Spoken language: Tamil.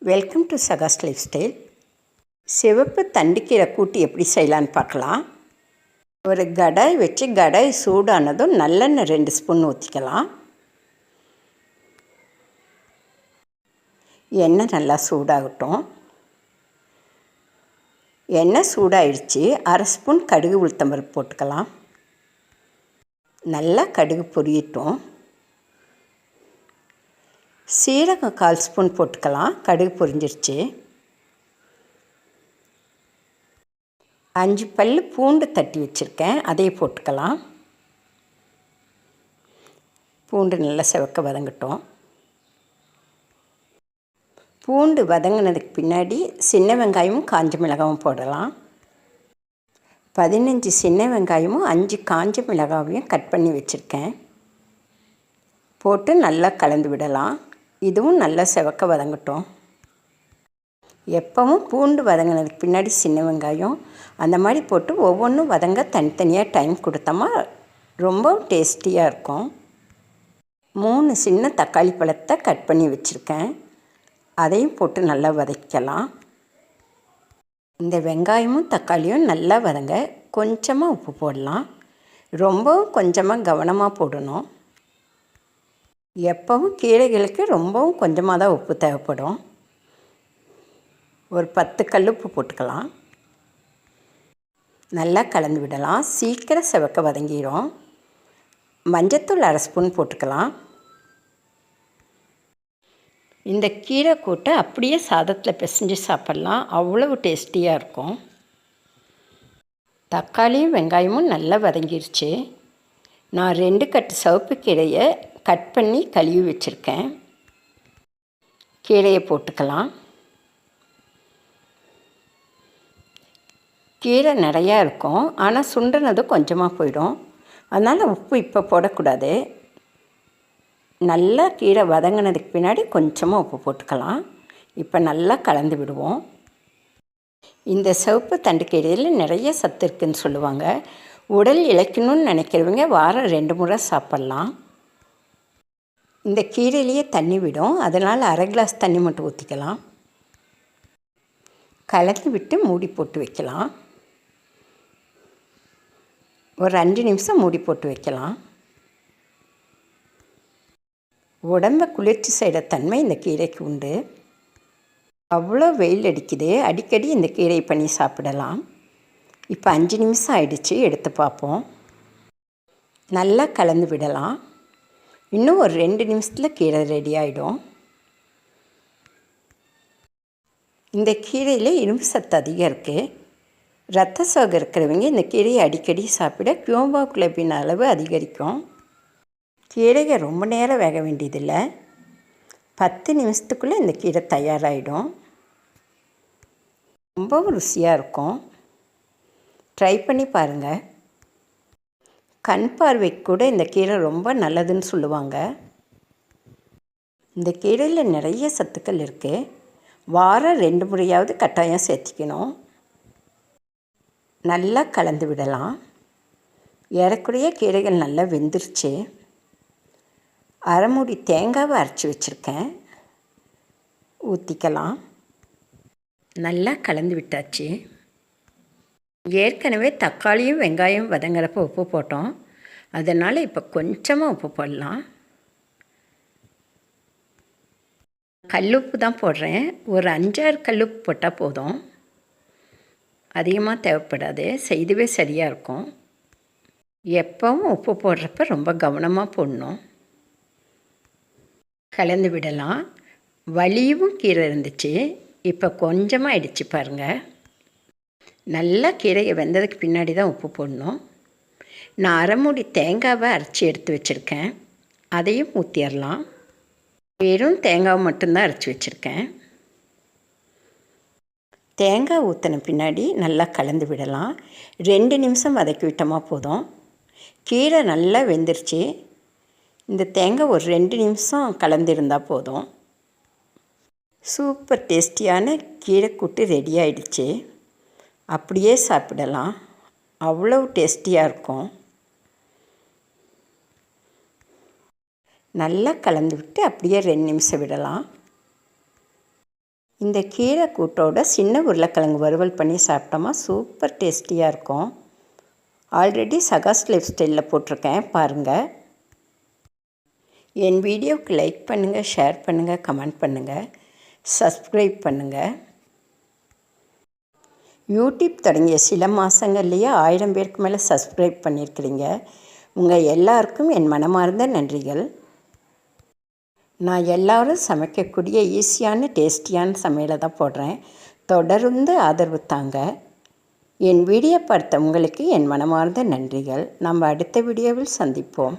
Welcome to Saga's lifestyle. சிவப்பு தண்டுக்கீரை கூட்டு எப்படி செய்யலான்னு பார்க்கலாம். ஒரு கடாய் வச்சு கடாய் சூடானதும் நல்லெண்ணெய் 2 ஸ்பூன் ஊற்றிக்கலாம். எண்ணெய் நல்லா சூடாகட்டும். எண்ணெய் சூடாயிடுச்சு. 1/2 ஸ்பூன் கடுகு உளுத்தம்பருப்பு போட்டுக்கலாம். நல்லா கடுகு பொரியட்டும். சீரகம் 1/4 ஸ்பூன் போட்டுக்கலாம். கடுகு பொரிஞ்சிருச்சு. 5 பல் பூண்டு தட்டி வச்சுருக்கேன், அதையும் போட்டுக்கலாம். பூண்டு நல்லா செவக்க வதங்கட்டும். பூண்டு வதங்கினதுக்கு பின்னாடி சின்ன வெங்காயமும் காஞ்ச மிளகாவும் போடலாம். 15 சின்ன வெங்காயமும் 5 காஞ்ச மிளகாவையும் கட் பண்ணி வச்சுருக்கேன். போட்டு நல்லா கலந்து விடலாம். இதுவும் நல்லா செவக்க வதங்கட்டும். எப்பவும் பூண்டு வதங்கினதுக்கு பின்னாடி சின்ன வெங்காயம் அந்த மாதிரி போட்டு ஒவ்வொன்றும் வதங்க தனித்தனியாக டைம் கொடுத்தோமா ரொம்ப டேஸ்டியாக இருக்கும். 3 சின்ன தக்காளி பழத்தை கட் பண்ணி வச்சுருக்கேன், அதையும் போட்டு நல்லா வதக்கலாம். இந்த வெங்காயமும் தக்காளியும் நல்லா வதங்க கொஞ்சமாக உப்பு போடலாம். ரொம்பவும் கொஞ்சமாக கவனமாக போடணும். எப்பவும் கீரைகளுக்கு ரொம்பவும் கொஞ்சமாக தான் உப்பு தேவைப்படும். ஒரு 10 கல்லுப்பு போட்டுக்கலாம். நல்லா கலந்து விடலாம். சீக்கிரம் செவக்க வதங்கிடும். மஞ்சத்தூள் 1/2 ஸ்பூன் போட்டுக்கலாம். இந்த கீரை கூட்டை அப்படியே சாதத்தில் பிசைஞ்சு சாப்பிட்லாம், அவ்வளவு டேஸ்டியாக இருக்கும். தக்காளியும் வெங்காயமும் நல்லா வதங்கிருச்சு. நான் 2 கட்டு சிவப்பு கீரையை கட் பண்ணி கழுவி வச்சுருக்கேன். கீரையை போட்டுக்கலாம். கீரை நிறையா இருக்கும், ஆனால் சுண்டினது கொஞ்சமாக போயிடும். அதனால் உப்பு இப்போ போடக்கூடாது. நல்லா கீரை வதங்கினதுக்கு பின்னாடி கொஞ்சமாக உப்பு போட்டுக்கலாம். இப்போ நல்லா கலந்து விடுவோம். இந்த சிவப்பு தண்டுக்கீரையில் நிறைய சத்து இருக்குதுன்னு சொல்லுவாங்க. உடல் இளைக்கணும்னு நினைக்கிறவங்க வாரம் 2 முறை சாப்பிட்லாம். இந்த கீரையிலேயே தண்ணி விடும், அதனால் 1/2 கிளாஸ் தண்ணி மட்டும் ஊற்றிக்கலாம். கலந்து விட்டு மூடி போட்டு வைக்கலாம். ஒரு 5 நிமிஷம் மூடி போட்டு வைக்கலாம். உடம்பை குளிர்ச்சி செய்கிற தன்மை இந்த கீரைக்கு உண்டு. அவ்வளோ வெயில் அடிக்குது, அடிக்கடி இந்த கீரை பண்ணி சாப்பிடலாம். இப்போ 5 நிமிஷம் ஆயிடுச்சு, எடுத்து பார்ப்போம். நல்லா கலந்து விடலாம். இன்னும் ஒரு 2 நிமிஷத்தில் கீரை ரெடி ஆகிடும். இந்த கீரையில் இரும்பு சத்து அதிகம் இருக்குது. இரத்த சோகை இருக்கிறவங்க இந்த கீரையை அடிக்கடி சாப்பிட ஹீமோகுளோபின் அளவு அதிகரிக்கும். கீரையை ரொம்ப நேரம் வேக வேண்டியதில்லை. 10 நிமிஷத்துக்குள்ளே இந்த கீரை தயாராகிடும். ரொம்பவும் ருசியாக இருக்கும். ட்ரை பண்ணி பாருங்கள். கண் பார்வைக்கு கூட இந்த கீரை ரொம்ப நல்லதுன்னு சொல்லுவாங்க. இந்த கீரையில் நிறைய சத்துக்கள் இருக்குது. வாரம் 2 முறையாவது கட்டாயம் சேர்த்திக்கணும். நல்லா கலந்து விடலாம். ஏறக்குறைய கீரைகள் நல்லா வெந்துருச்சு. 1/2 மூடி தேங்காவை அரைச்சி வச்சுருக்கேன், ஊற்றிக்கலாம். நல்லா கலந்து விட்டாச்சு. ஏற்கனவே தக்காளியும் வெங்காயம் வதங்குறப்போ உப்பு போட்டோம், அதனால் இப்போ கொஞ்சமாக உப்பு போடலாம். கல்லுப்பு தான் போடுறேன். ஒரு 5-6 கல்லுப்பு போட்டால் போதும், அதிகமாக தேவைப்படாது. இதுவே சரியாக இருக்கும். எப்பவும் உப்பு போடுறப்ப ரொம்ப கவனமாக போடணும். கலந்து விடலாம். வலியும் கீரை இருந்துச்சு, இப்போ கொஞ்சமாக ஆயிடுச்சு பாருங்கள். நல்லா கீரையை வெந்ததுக்கு பின்னாடி தான் உப்பு போடணும். நான் 1/2 மூடி தேங்காவை அரைச்சி எடுத்து வச்சுருக்கேன், அதையும் ஊற்றிடலாம். வெறும் தேங்காவை மட்டும்தான் அரைச்சி வச்சுருக்கேன். தேங்காய் ஊற்றின பின்னாடி நல்லா கலந்து விடலாம். 2 நிமிஷம் வதக்கி விட்டோமா போதும். கீரை நல்லா வெந்துருச்சு. இந்த தேங்காய் ஒரு 2 நிமிஷம் கலந்துருந்தால் போதும். சூப்பர் டேஸ்டியான கீரை கூட்டு ரெடி ஆகிடுச்சு. அப்படியே சாப்பிடலாம், அவ்வளோ டேஸ்டியாக இருக்கும். நல்லா கலந்து விட்டு அப்படியே 2 நிமிஷம் விடலாம். இந்த கீரை கூட்டோட சின்ன உருளைக்கிழங்கு வறுவல் பண்ணி சாப்பிட்டோமா சூப்பர் டேஸ்டியாக இருக்கும். ஆல்ரெடி சகாஸ் லைஃப் ஸ்டைலில் போட்டிருக்கேன் பாருங்கள். என் வீடியோவுக்கு லைக் பண்ணுங்கள், ஷேர் பண்ணுங்கள், கமெண்ட் பண்ணுங்கள், சப்ஸ்கிரைப் பண்ணுங்கள். யூடியூப் தொடங்கிய சில மாதங்கள்லேயே 1000 பேருக்கு மேலே சப்ஸ்கிரைப் பண்ணியிருக்கிறீங்க. உங்கள் எல்லாருக்கும் என் மனமார்ந்த நன்றிகள். நான் எல்லோரும் சமைக்கக்கூடிய ஈஸியான டேஸ்டியான சமையலை தான் போடுறேன். தொடர்ந்து ஆதரவு தாங்க. என் வீடியோ பார்த்த உங்களுக்கு என் மனமார்ந்த நன்றிகள். நம்ம அடுத்த வீடியோவில் சந்திப்போம்.